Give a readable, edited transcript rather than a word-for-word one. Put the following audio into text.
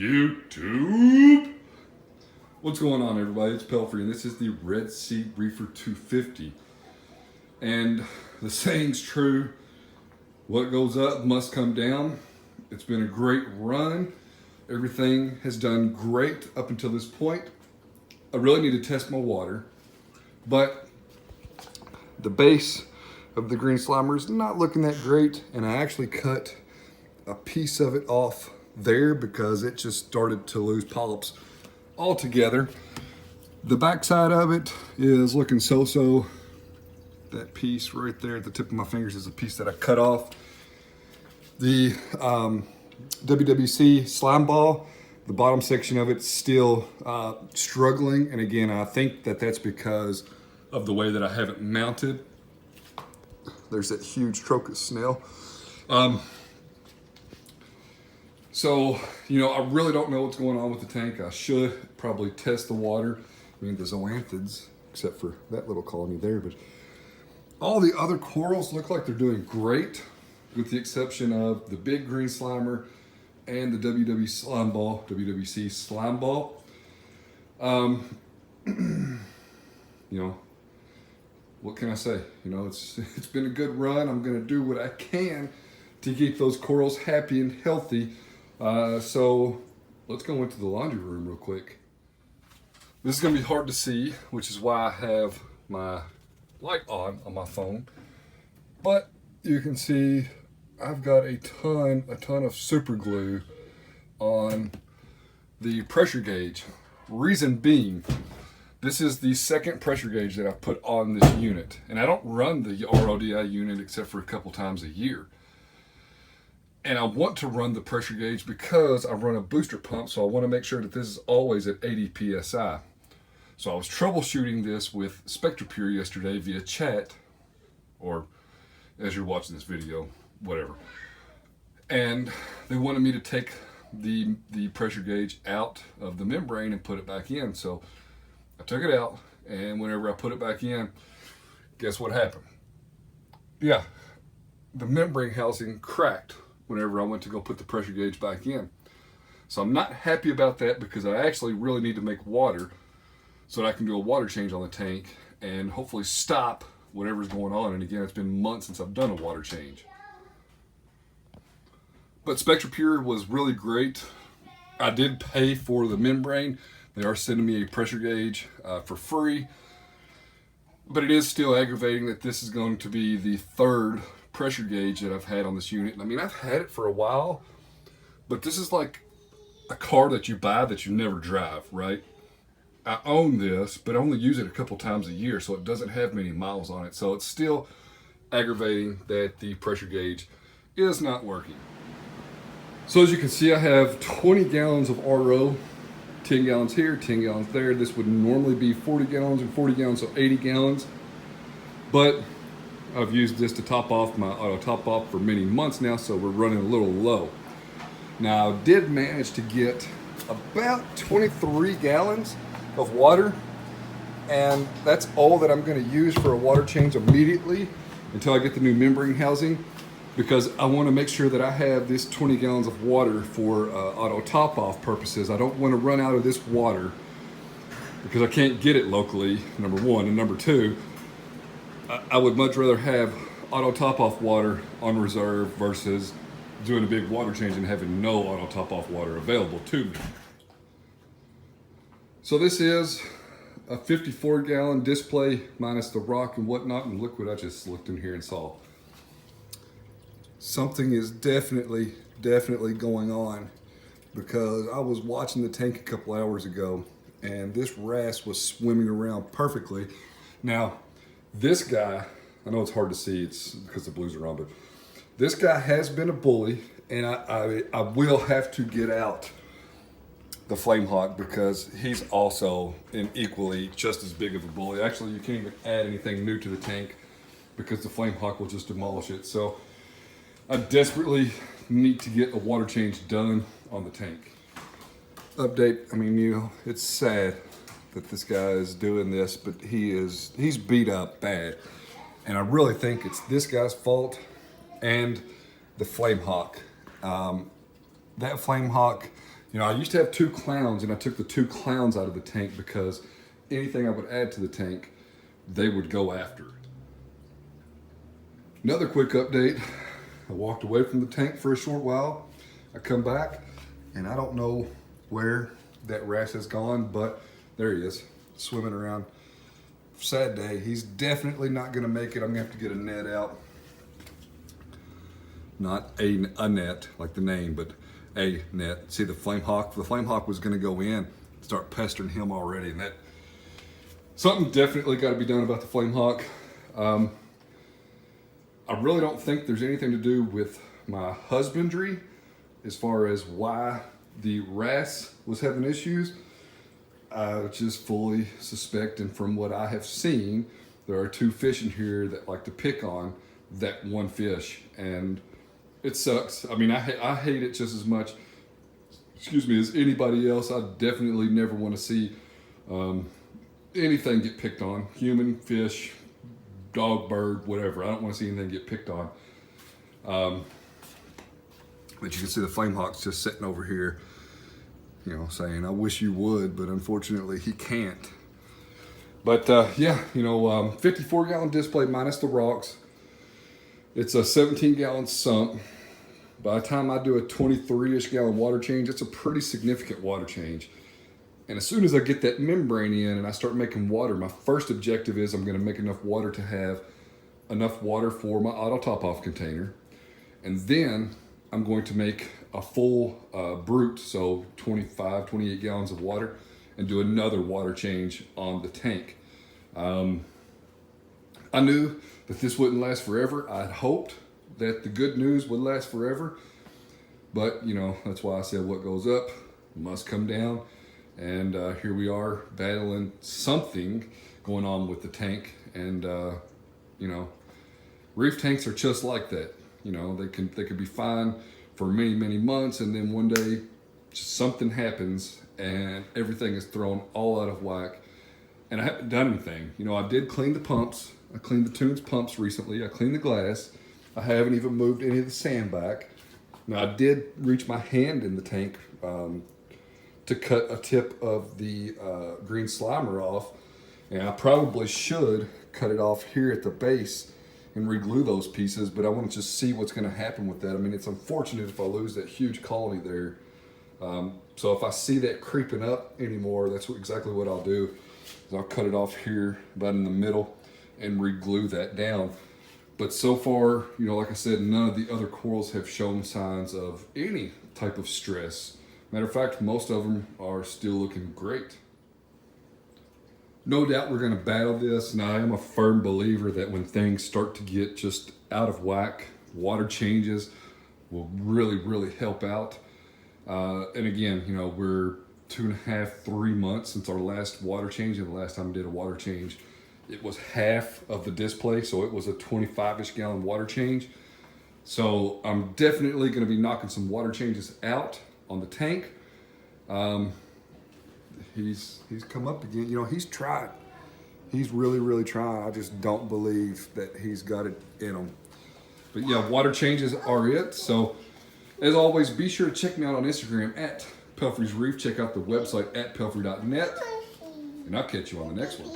YouTube. What's going on, everybody? It's Pelfrey, and this is the Red Sea Reefer 250. And the saying's true, what goes up must come down. It's been a great run. Everything has done great up until this point. I really need to test my water, but the base of the green slimer is not looking that great, and I actually cut a piece of it off there because it just started to lose polyps altogether. The back side of it is looking so-so. That piece right there at the tip of my fingers is a piece that I cut off. The WWC slime ball, the bottom section of it's still struggling, and again, I think that that's because of the way that I have it mounted. There's that huge crocus snail. So, you know, I really don't know what's going on with the tank. I should probably test the water. I mean, the zoanthids, except for that little colony there, but all the other corals look like they're doing great, with the exception of the big green slimer and the WWC slime ball. You know, what can I say? You know, it's been a good run. I'm gonna do what I can to keep those corals happy and healthy. So let's go into the laundry room real quick. This is gonna be hard to see, which is why I have my light on my phone. But you can see I've got a ton of super glue on the pressure gauge. Reason being, this is the second pressure gauge that I've put on this unit. And I don't run the RODI unit except for a couple times a year. And I want to run the pressure gauge because I run a booster pump, so I want to make sure that this is always at 80 PSI. So I was troubleshooting this with SpectraPure yesterday via chat, or as you're watching this video, whatever. And they wanted me to take the pressure gauge out of the membrane and put it back in. So I took it out, and whenever I put it back in, guess what happened? Yeah, the membrane housing cracked whenever I went to go put the pressure gauge back in. So I'm not happy about that because I actually really need to make water so that I can do a water change on the tank and hopefully stop whatever's going on. And again, it's been months since I've done a water change. But SpectraPure was really great. I did pay for the membrane. They are sending me a pressure gauge for free. But it is still aggravating that this is going to be the third pressure gauge that I've had on this unit. And I mean, I've had it for a while, but this is like a car that you buy that you never drive, right? I own this, but I only use it a couple times a year, so it doesn't have many miles on it. So it's still aggravating that the pressure gauge is not working. So as you can see, I have 20 gallons of RO, 10 gallons here, 10 gallons there. This would normally be 40 gallons and 40 gallons, so 80 gallons. But I've used this to top off my auto top off for many months now, so we're running a little low. Now, I did manage to get about 23 gallons of water, and that's all that I'm going to use for a water change immediately until I get the new membrane housing, because I want to make sure that I have this 20 gallons of water for auto top off purposes. I don't want to run out of this water because I can't get it locally, number one, and number two, I would much rather have auto top off water on reserve versus doing a big water change and having no auto top off water available to me. So this is a 54 gallon display minus the rock and whatnot and liquid. I just looked in here and saw something is definitely going on, because I was watching the tank a couple hours ago and this wrasse was swimming around perfectly. Now, this guy, I know it's hard to see, it's because the blues are on, but this guy has been a bully, and I will have to get out the Flame Hawk because he's also an equally just as big of a bully. Actually, you can't even add anything new to the tank because the Flame Hawk will just demolish it. So I desperately need to get a water change done on the tank. Update, I mean, you know, it's sad that this guy is doing this, but he's beat up bad. And I really think it's this guy's fault and the Flame Hawk. That Flame Hawk You know, I used to have 2 clowns, and I took the 2 clowns out of the tank because anything I would add to the tank, they would go after. Another quick update. I walked away from the tank for a short while. I come back, and I don't know where that Wrasse has gone, but there he is, swimming around. Sad day. He's definitely not going to make it. I'm going to have to get a net out. Not a net, like the name, but a net. See the flame hawk? The flame hawk was going to go in, start pestering him already, and that something definitely got to be done about the flame hawk. I really don't think there's anything to do with my husbandry as far as why the Wrasse was having issues. I just fully suspect, and from what I have seen, there are 2 fish in here that like to pick on that one fish, and it sucks. I mean, I hate it just as much, excuse me, as anybody else. I definitely never want to see anything get picked on. Human, fish, dog, bird, whatever. I don't want to see anything get picked on. But you can see the flame hawk's just sitting over here, you know, saying, I wish you would, but unfortunately he can't. But yeah, you know, 54-gallon display minus the rocks. It's a 17-gallon sump. By the time I do a 23-ish gallon water change, it's a pretty significant water change. And as soon as I get that membrane in and I start making water, my first objective is I'm going to make enough water to have enough water for my auto top-off container. And then I'm going to make a full brute, so 25, 28 gallons of water, and do another water change on the tank. I knew that this wouldn't last forever. I'd hoped that the good news would last forever. But, you know, that's why I said what goes up must come down. And here we are battling something going on with the tank. And, you know, reef tanks are just like that. You know, they could be fine for many, many months, and then one day just something happens and everything is thrown all out of whack. And I haven't done anything. You know, I did clean the pumps. I cleaned the Tunze pumps recently. I cleaned the glass. I haven't even moved any of the sand back. Now, I did reach my hand in the tank to cut a tip of the green slimer off, and I probably should cut it off here at the base and re-glue those pieces, but I want to just see what's going to happen with that. I mean, it's unfortunate if I lose that huge colony there. So if I see that creeping up anymore, that's exactly what I'll do. Is I'll cut it off here about in the middle and re-glue that down. But so far, you know, like I said, none of the other corals have shown signs of any type of stress. Matter of fact, most of them are still looking great. No doubt we're going to battle this, and I am a firm believer that when things start to get just out of whack, water changes will really, really help out. And again, you know, we're 2.5, 3 months since our last water change, and the last time I did a water change, it was half of the display, so it was a 25-ish gallon water change. So I'm definitely going to be knocking some water changes out on the tank. He's come up again. You know, he's tried. He's really, really trying. I just don't believe that he's got it in him. But yeah, water changes are it. So as always, be sure to check me out on Instagram at Pelfrey's Reef. Check out the website at pelfrey.net. And I'll catch you on the next one.